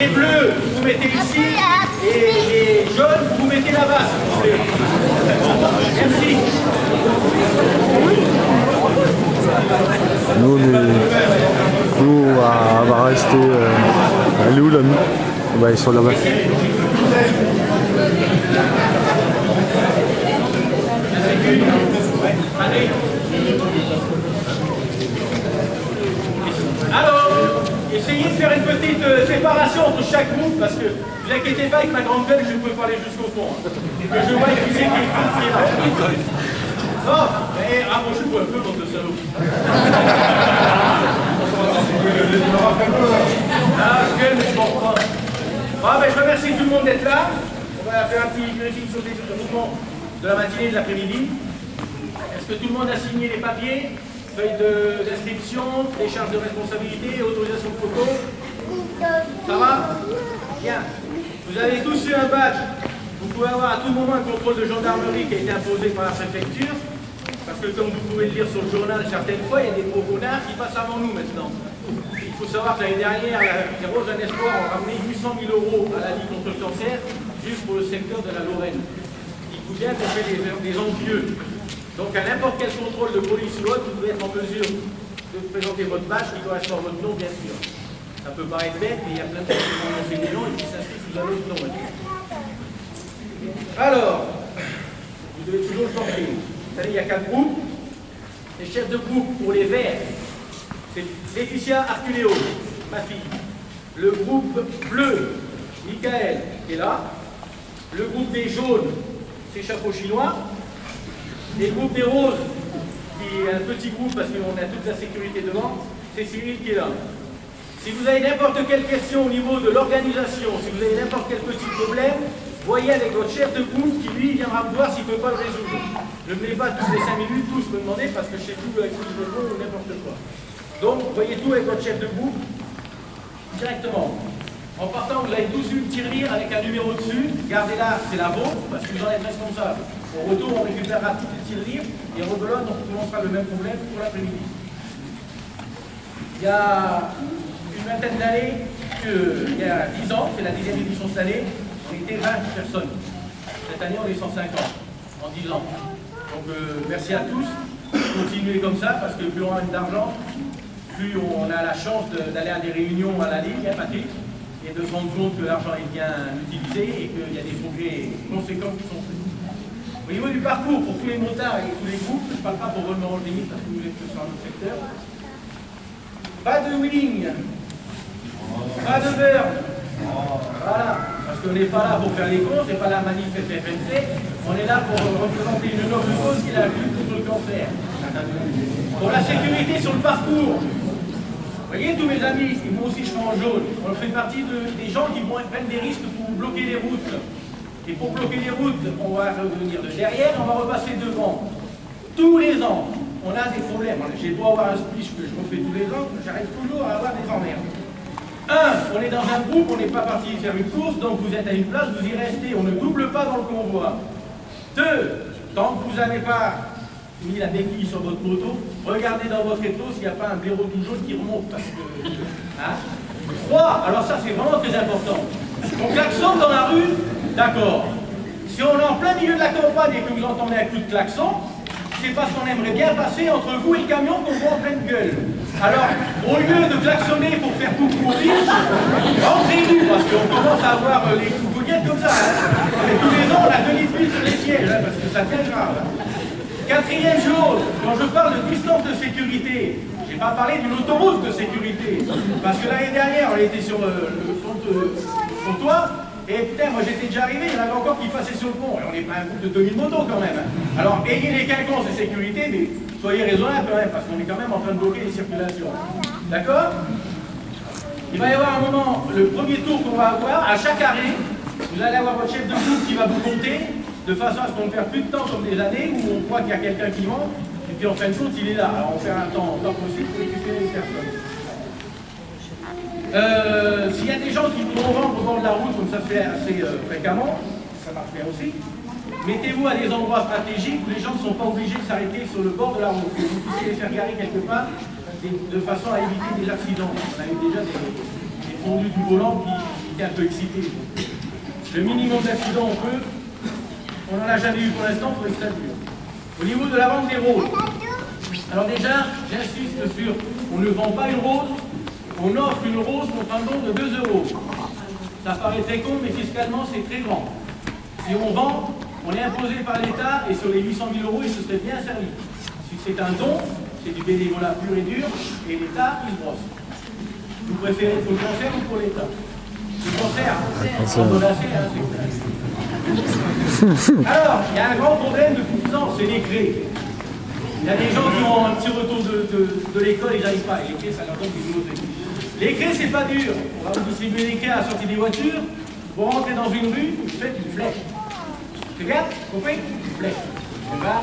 Les bleus, vous mettez ici, et les jaunes, vous mettez là-bas, s'il vous plaît. Merci. Nous, on va rester à Lille, là, nous. On va aller sur là-bas. Alors, essayez de faire une petite séparation entre chaque groupe, parce que ne vous inquiétez pas, avec ma grande gueule, je peux parler jusqu'au fond. Que je vois qui c'est qui est là. Non, mais rapprochez-vous un peu, bande de salauds. Ah, je gueule, mais je comprends. Bon, ben, je remercie tout le monde d'être là. On va faire un petit briefing sur les mouvements de la matinée et de l'après-midi. Est-ce que tout le monde a signé les papiers? Feuille d'inscription, décharge de responsabilité, autorisation de photo. Ça va? Bien. Vous avez tous eu un badge. Vous pouvez avoir à tout moment un contrôle de gendarmerie qui a été imposé par la préfecture. Parce que comme vous pouvez le lire sur le journal, certaines fois, il y a des gros connards qui passent avant nous maintenant. Il faut savoir que l'année dernière, les Roses d'un Espoir ont ramené 800 000 € à la Ligue contre le cancer, juste pour le secteur de la Lorraine. Dites-vous bien qu'on fait des envieux. Donc à n'importe quel contrôle de police ou autre, vous devez être en mesure de présenter votre badge qui correspond à votre nom, bien sûr. Ça peut paraître bête, mais il y a plein de gens qui vont annoncer des noms et qui s'inscrivent sous un autre nom. Alors, vous devez toujours le porter. Vous savez, il y a 4 groupes. Les chefs de groupe pour les verts, c'est Laetitia Arculéo, ma fille. Le groupe bleu, Michael, qui est là. Le groupe des jaunes, c'est Chapeau Chinois. Les groupes des roses, qui est un petit groupe parce qu'on a toute la sécurité devant, c'est Cyril qui est là. Si vous avez n'importe quelle question au niveau de l'organisation, si vous avez n'importe quel petit problème, voyez avec votre chef de groupe qui lui viendra me voir s'il ne peut pas le résoudre. Ne venez pas tous les 5 minutes, tous me demander parce que je sais tout avec qui je veux ou n'importe quoi. Donc, voyez tout avec votre chef de groupe directement. En partant, vous avez tous eu une tirelire avec un numéro dessus. Gardez-la, c'est la vôtre, parce que vous en êtes responsable. Au retour, on récupérera toutes les tirelires et rebelote, on commencera le même problème pour l'après-midi. Il y a une vingtaine d'années, il y a 10 ans, c'est la 10e édition cette année, on était 20 personnes. Cette année, on est 150 en 10 ans. Donc, merci à tous. Continuez comme ça, parce que plus on a d'argent, plus on a la chance d'aller à des réunions à la Ligue, hein, Patrick, et de se rendre compte que l'argent est bien utilisé et qu'il y a des progrès conséquents qui sont faits. Au niveau du parcours, pour tous les motards et tous les groupes, je ne parle pas pour Renaud Limite parce que vous êtes sur un autre secteur. Pas de wheeling, pas de beurre. Voilà, parce qu'on n'est pas là pour faire les cons, c'est pas la manif FFNC, on est là pour représenter une noble cause qui est la lutte contre le cancer. Pour la sécurité sur le parcours. Vous voyez tous mes amis, et moi aussi je suis en jaune, on fait partie des gens qui prennent des risques pour bloquer les routes. Et pour bloquer les routes, on va revenir de derrière, on va repasser devant. Tous les ans, on a des problèmes. J'ai beau avoir un speech que je refais tous les ans, j'arrive toujours à avoir des emmerdes. On est dans un groupe, on n'est pas parti faire une course, donc vous êtes à une place, vous y restez, on ne double pas dans le convoi. 2, tant que vous n'avez pas mis la béquille sur votre moto, regardez dans votre étau s'il n'y a pas un blaireau tout jaune qui remonte. Parce que, hein. 3, alors ça c'est vraiment très important. On klaxonne dans la rue, d'accord. Si on est en plein milieu de la campagne et que vous entendez un coup de klaxon, c'est parce qu'on aimerait bien passer entre vous et le camion qu'on voit en pleine gueule. Alors, au lieu de klaxonner pour faire coucou aux riches, rentrez-nous, parce qu'on commence à avoir les coucouillettes comme ça. Hein. Et tous les ans, on a 2 litres d'huile sur les sièges, hein, parce que ça devient grave. 4e chose, quand je parle de distance de sécurité, je n'ai pas parlé d'une autoroute de sécurité. Parce que l'année dernière, on était sur le pont Pontois, et putain, moi j'étais déjà arrivé, il y en avait encore qui passaient sur le pont. Et on n'est pas un groupe de 2000 motos quand même. Hein. Alors, ayez les quinconces de sécurité, mais soyez raisonnables quand même, parce qu'on est quand même en train de bloquer les circulations. D'accord? Il va y avoir un moment, le premier tour qu'on va avoir, à chaque arrêt, vous allez avoir votre chef de groupe qui va vous compter, de façon à ce qu'on ne perde plus de temps comme des années où on croit qu'il y a quelqu'un qui manque, et puis en fin de compte, il est là. Alors on fait un temps possible pour récupérer les personnes. S'il y a des gens qui voudront vendre au bord de la route, comme ça se fait assez fréquemment, ça marche bien aussi, mettez-vous à des endroits stratégiques où les gens ne sont pas obligés de s'arrêter sur le bord de la route, que vous puissiez les faire garer quelque part, de façon à éviter des accidents. On a eu déjà des fondus du volant qui j'étais un peu excité. Le minimum d'accidents on n'en a jamais eu pour l'instant, il faudrait que ça dure. Au niveau de la vente des roses, alors déjà, j'insiste sur, on ne vend pas une rose, on offre une rose contre un don de 2 €. Ça paraît très con, mais fiscalement, c'est très grand. Si on vend, on est imposé par l'État, et sur les 800 000 €, il se serait bien servi. Si c'est un don, c'est du bénévolat pur et dur, et l'État, il se brosse. Vous préférez pour le cancer ou pour l'État? Le cancer, c'est alors, il y a un grand problème de tout temps, c'est les craies. Il y a des gens qui ont un petit retour de l'école, ils n'arrivent pas. Et les craies, ça leur donne des nouveautés. Les craies, c'est pas dur. On va vous distribuer les craies à la sortie des voitures. Vous rentrez dans une rue, vous faites une flèche. C'est bien? Vous comprenez? Une flèche. Et là,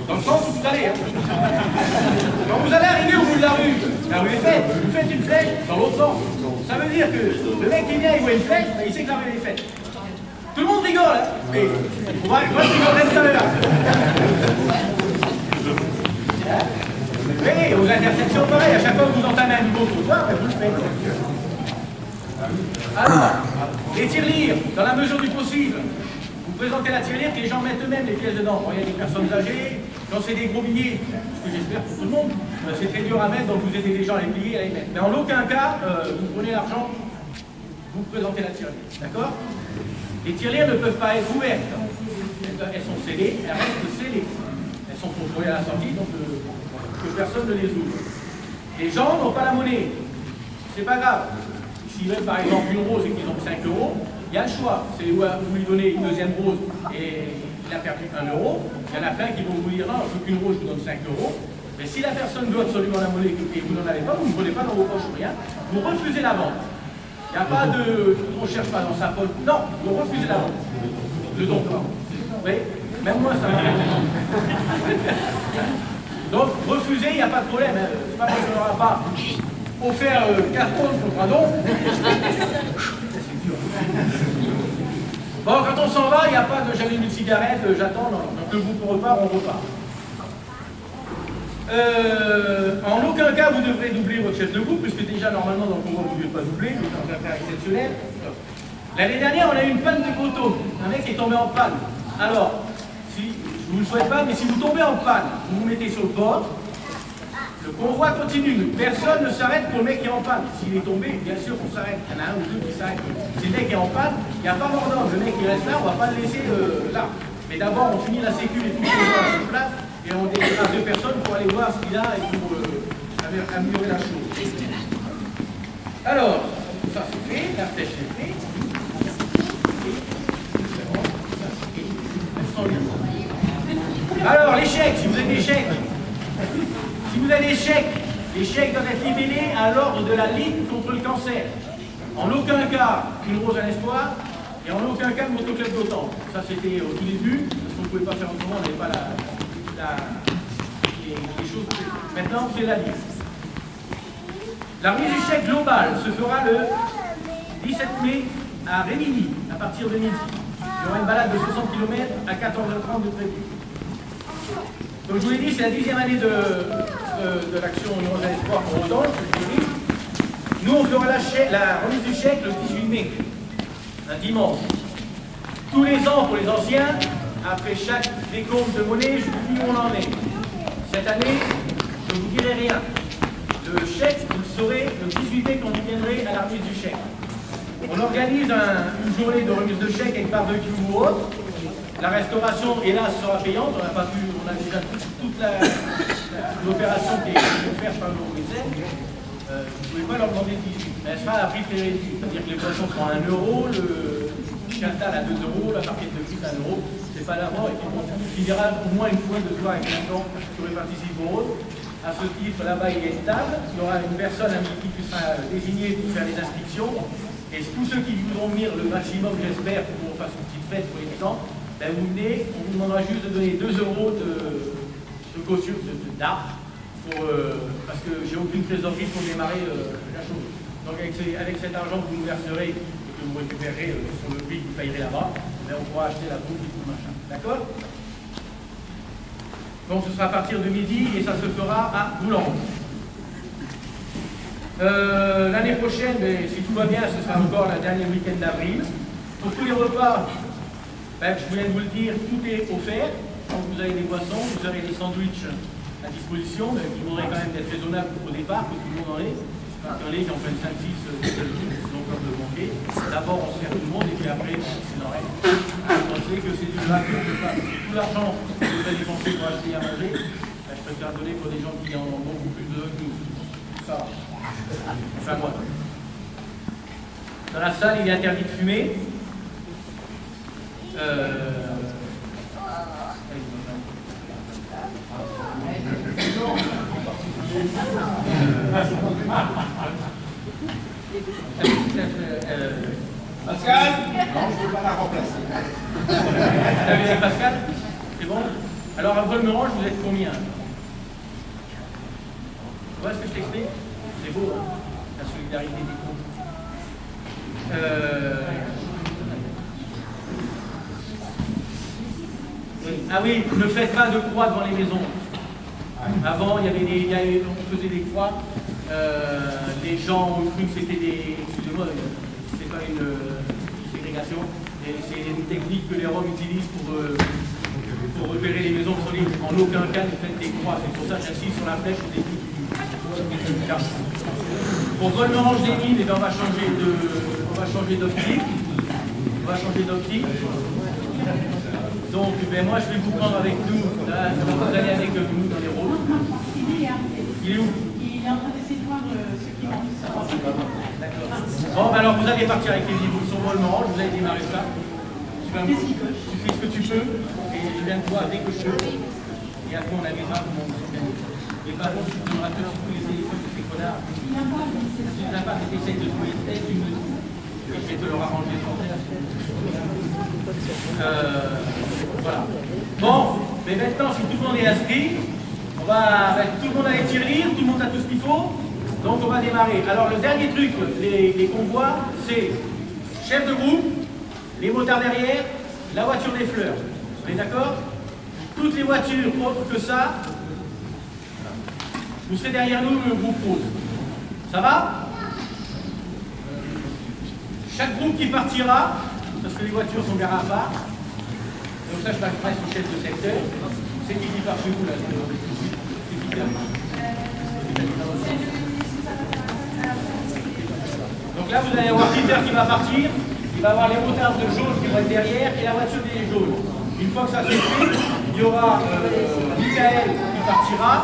dans le sens où vous allez. Quand vous allez arriver au bout de la rue est faite, vous faites une flèche dans l'autre sens. Ça veut dire que le mec qui vient, il voit une flèche, il sait que la rue est faite. Tout le monde rigole, hein? Mais moi je rigolerai tout à l'heure. Oui, aux intersections, pareil, à chaque fois que vous entamez un nouveau trottoir, vous le faites. Alors, les tirelires, dans la mesure du possible, vous présentez la tirelire, que les gens mettent eux-mêmes les pièces dedans. Bon, il y a des personnes âgées, quand c'est des gros billets, ce que j'espère pour tout le monde, c'est très dur à mettre, donc vous aidez les gens à les plier et à les mettre. Mais en aucun cas, vous prenez l'argent, vous présentez la tirelire. D'accord? Les tirelires ne peuvent pas être ouvertes. Elles sont scellées, elles restent scellées. Elles sont contrôlées à la sortie, donc que personne ne les ouvre. Les gens n'ont pas la monnaie. C'est pas grave. S'ils veulent par exemple une rose et qu'ils ont 5 €, il y a le choix. C'est où vous lui donnez une deuxième rose et il a perdu 1 €. Il y en a plein qui vont vous dire non, je veux qu'une rose, je vous donne 5 €. Mais si la personne veut absolument la monnaie et vous n'en avez pas, vous ne prenez pas dans vos poches ou rien, vous refusez la vente. Il n'y a pas de... On ne cherche pas dans sa poche. Non, vous refusez la vente. Le don pas. Vous voyez? Même moi, ça m'arrive. Donc, refuser, il n'y a pas de problème. Hein. C'est pas parce qu'on n'aura pas offert 4 roses contre un don. Bon, quand on s'en va, il n'y a pas de j'allume une cigarette, j'attends. Donc, le groupe repart, on repart. En aucun cas vous devrez doubler votre chef de groupe, puisque déjà normalement dans le convoi vous ne devez pas doubler, mais dans un cas exceptionnel. L'année dernière on a eu une panne de poteau, un mec est tombé en panne. Alors, si, je ne vous le souhaite pas, mais si vous tombez en panne, vous vous mettez sur le bord, le convoi continue, personne ne s'arrête pour le mec qui est en panne. S'il est tombé, bien sûr on s'arrête, il y en a un ou deux qui s'arrêtent. Si le mec est en panne, il n'y a pas mort d'homme, le mec qui reste là, on ne va pas le laisser là. Mais d'abord on finit la sécu et tout le monde sur place. Et on déplace 2 personnes pour aller voir ce qu'il a et pour améliorer la chose. Alors, ça c'est fait, la flèche est faite. Alors, les chèques, si vous avez des chèques, les chèques doivent être libellés à l'ordre de la Ligue contre le cancer. En aucun cas une rose à l'espoir et en aucun cas le motoclub d'OTAN. Ça c'était au tout début, parce qu'on ne pouvait pas faire autrement, on n'avait pas les choses. Maintenant, c'est la liste. La remise du chèque global se fera le 17 mai à Rémilly, à partir de midi. Il y aura une balade de 60 km à 14h30 de prévu. Donc, je vous l'ai dit, c'est la 10e année de l'action Rose à l'espoir pour Audange. Nous, on fera la remise du chèque le 18 mai, un dimanche. Tous les ans, pour les anciens, après chaque décompte de monnaie, je vous dis où on en est. Cette année, je ne vous dirai rien. Le chèque, vous le saurez le 18 mai quand vous viendrez à la remise du chèque. On organise une journée de remise de chèque avec barbecue ou autre. La restauration, hélas, sera payante. On a déjà toute l'opération qui est offerte par le ministère. Vous ne pouvez pas leur demander 18. Mais elle sera à prix très réduit. C'est-à-dire que les poissons seront à 1 €, le castal à 2 €, la barquette de frites à 1 €. C'est pas la mort et puis on finira au moins une fois de soir avec l'instant qui aurait participé au rôle. À ce titre, là-bas, il y a une table. Il y aura une personne qui sera désignée pour faire les inscriptions. Et tous ceux qui voudront venir le maximum, j'espère, pour qu'on fasse une petite fête pour les gens, ben vous venez, on vous demandera juste de donner 2 € de caution, d'art, parce que j'ai aucune trésorerie pour démarrer la chose. Donc avec cet argent que vous nous verserez et que vous récupérez sur le prix que vous payerez là-bas, ben on pourra acheter la bouffe et tout le machin. D'accord? Donc ce sera à partir de midi et ça se fera à Boulogne. L'année prochaine, si tout va bien, ce sera encore le dernier week-end d'avril. Pour tous les repas, je viens de vous le dire, tout est offert. Donc vous avez des boissons, vous avez des sandwichs à disposition, mais il faudrait quand même être raisonnable au départ, que tout le monde en ait. Parce qu'il y en a qui en prennent 5-6, donc comme de manquer. D'abord on sert tout le monde et puis après, c'est dans reste. On sait que c'est du gratuit, tout l'argent que vous avez dépensé pour acheter à manger, je préfère donner pour des gens qui en ont beaucoup plus besoin que nous. Ça, c'est à moi. Dans la salle, il est interdit de fumer. Pascal? Non, je ne peux pas la remplacer. Pascal? C'est bon? Alors, à Volmerange, vous êtes combien? Tu vois ce que je t'explique? C'est beau, hein, la solidarité des groupes. Ah oui, ne faites pas de croix devant les maisons. Avant, on faisait des croix. Les gens ont cru que c'était des... Excusez-moi, c'est pas une ségrégation. C'est une technique que les Roms utilisent pour repérer les maisons solides. En aucun cas, ne faites des croix. C'est pour ça que j'insiste sur la flèche au début. Pour Volmerange des Mines, on va changer d'optique. On va changer d'optique. Donc, moi, je vais vous prendre avec nous. Là, vous allez avec nous dans les rôles. Il est où? Il est en train d'essayer de voir ce qui va. D'accord. Bon, alors vous allez partir avec les niveaux sur Volmerange. Vous allez démarrer ça. Tu fais ce que tu peux. Et je viens de voir dès que je peux. Et après, on avisera comment on s'organise. Et par contre, tu donneras tous les téléphones de ces connards. Il n'a pas, Tu n'as pas, tu essayes de trouver une tête, tu me dis. Et je vais te le arranger sur terre. Voilà. Bon, mais maintenant, si tout le monde est inscrit, tout le monde a les tirelires, tout le monde a tout ce qu'il faut. Donc on va démarrer. Alors le dernier truc, les convois, c'est chef de groupe, les motards derrière, la voiture des fleurs. Vous êtes d'accord? Toutes les voitures autres que ça, vous serez derrière nous, le groupe rose. Ça va? Chaque groupe qui partira, parce que les voitures sont garées à part, donc ça je passerai sur le chef de secteur. C'est qui part chez vous là? C'est qui termine? Donc là vous allez avoir Peter qui va partir, il va avoir les motards de jaune qui vont être derrière et la voiture des jaunes. Une fois que ça c'est fait, il y aura Michael qui partira,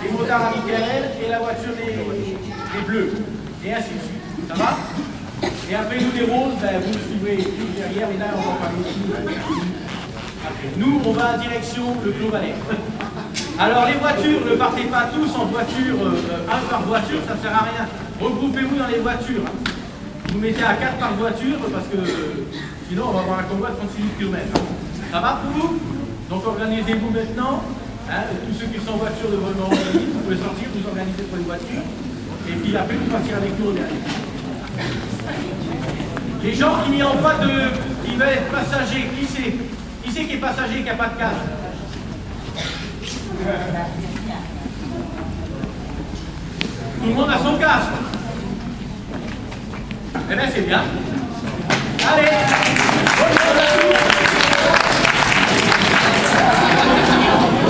les motards à Michael et la voiture des bleus. Et ainsi de suite. Ça va? Et après nous les roses, vous nous suivrez tous derrière, et là on va parler aussi. Nous, on va en direction le Clos Valais. Alors les voitures, ne partez pas tous en voiture, un par voiture, ça ne sert à rien. Regroupez-vous dans les voitures. Vous mettez à 4 par voiture, parce que sinon on va avoir un convoi de 36 km. Ça va pour vous? Donc organisez-vous maintenant. Tous ceux qui sont en voiture de Volmerange, vous pouvez sortir, vous organisez pour les voitures. Et puis après, vous partirez avec nous au dernier. Les gens qui n'y ont pas qui veulent être passagers, qui c'est qui est passager qui n'a pas de casque? Tout le monde a son casque. Eh bien c'est bien. Allez, bonne journée à tous.